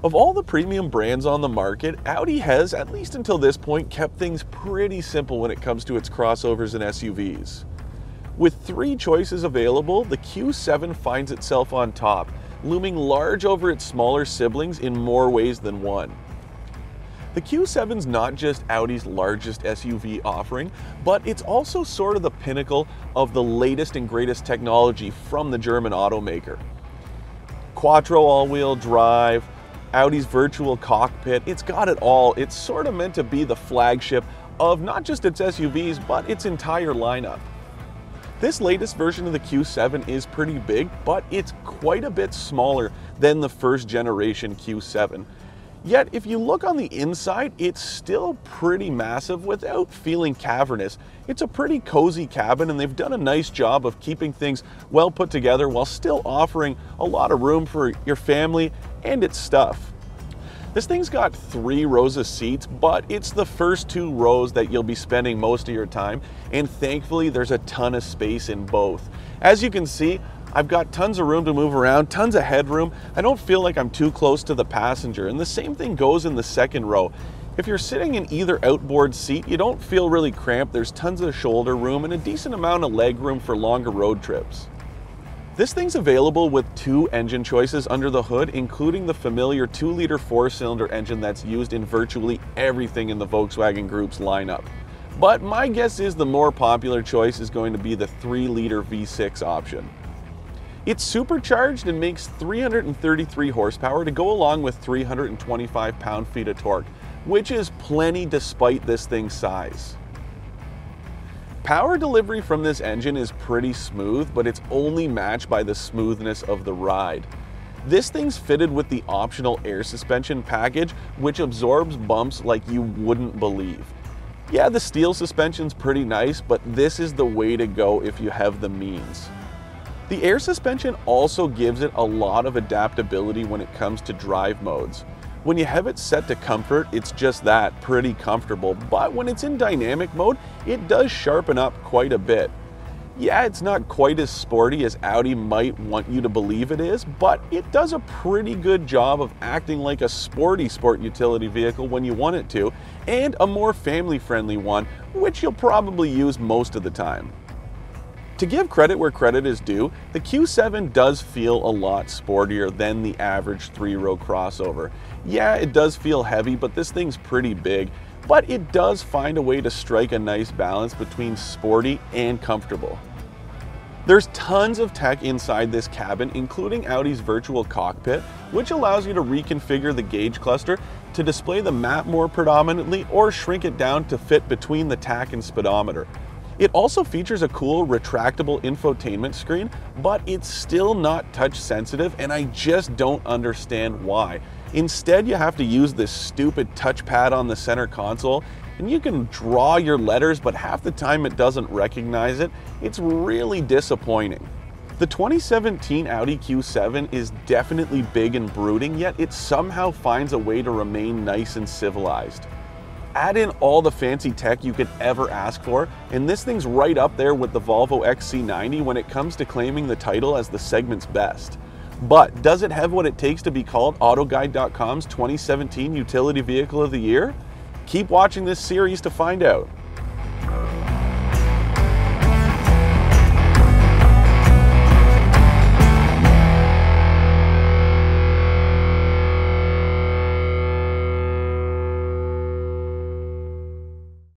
Of all the premium brands on the market, Audi has, at least until this point, kept things pretty simple when it comes to its crossovers and SUVs. With 3 choices available, the Q7 finds itself on top, looming large over its smaller siblings in more ways than one. The Q7's not just Audi's largest SUV offering, but it's also sort of the pinnacle of the latest and greatest technology from the German automaker. Quattro all-wheel drive, Audi's virtual cockpit, it's got it all. It's sort of meant to be the flagship of not just its SUVs, but its entire lineup. This latest version of the Q7 is pretty big, but it's quite a bit smaller than the first generation Q7. Yet, if you look on the inside, it's still pretty massive without feeling cavernous. It's a pretty cozy cabin, and they've done a nice job of keeping things well put together while still offering a lot of room for your family and its stuff. This thing's got 3 rows of seats, but it's the first 2 rows that you'll be spending most of your time, and thankfully there's a ton of space in both. As you can see, I've got tons of room to move around, tons of headroom. I don't feel like I'm too close to the passenger, and the same thing goes in the second row. If you're sitting in either outboard seat, you don't feel really cramped. There's tons of shoulder room and a decent amount of leg room for longer road trips. This thing's available with 2 engine choices under the hood, including the familiar 2-liter 4-cylinder engine that's used in virtually everything in the Volkswagen Group's lineup. But my guess is the more popular choice is going to be the 3-liter V6 option. It's supercharged and makes 333 horsepower to go along with 325 pound-feet of torque, which is plenty despite this thing's size. Power delivery from this engine is pretty smooth, but it's only matched by the smoothness of the ride. This thing's fitted with the optional air suspension package, which absorbs bumps like you wouldn't believe. Yeah, the steel suspension's pretty nice, but this is the way to go if you have the means. The air suspension also gives it a lot of adaptability when it comes to drive modes. When you have it set to comfort, it's just that, pretty comfortable, but when it's in dynamic mode, it does sharpen up quite a bit. Yeah, it's not quite as sporty as Audi might want you to believe it is, but it does a pretty good job of acting like a sporty sport utility vehicle when you want it to, and a more family-friendly one, which you'll probably use most of the time. To give credit where credit is due, the Q7 does feel a lot sportier than the average 3-row crossover. Yeah, it does feel heavy, but this thing's pretty big, but it does find a way to strike a nice balance between sporty and comfortable. There's tons of tech inside this cabin, including Audi's virtual cockpit, which allows you to reconfigure the gauge cluster to display the map more predominantly or shrink it down to fit between the tach and speedometer. It also features a cool retractable infotainment screen, but it's still not touch sensitive, and I just don't understand why. Instead, you have to use this stupid touchpad on the center console, and you can draw your letters, but half the time it doesn't recognize it. It's really disappointing. The 2017 Audi Q7 is definitely big and brooding, yet it somehow finds a way to remain nice and civilized. Add in all the fancy tech you could ever ask for, and this thing's right up there with the Volvo XC90 when it comes to claiming the title as the segment's best. But does it have what it takes to be called AutoGuide.com's 2017 Utility Vehicle of the Year? Keep watching this series to find out.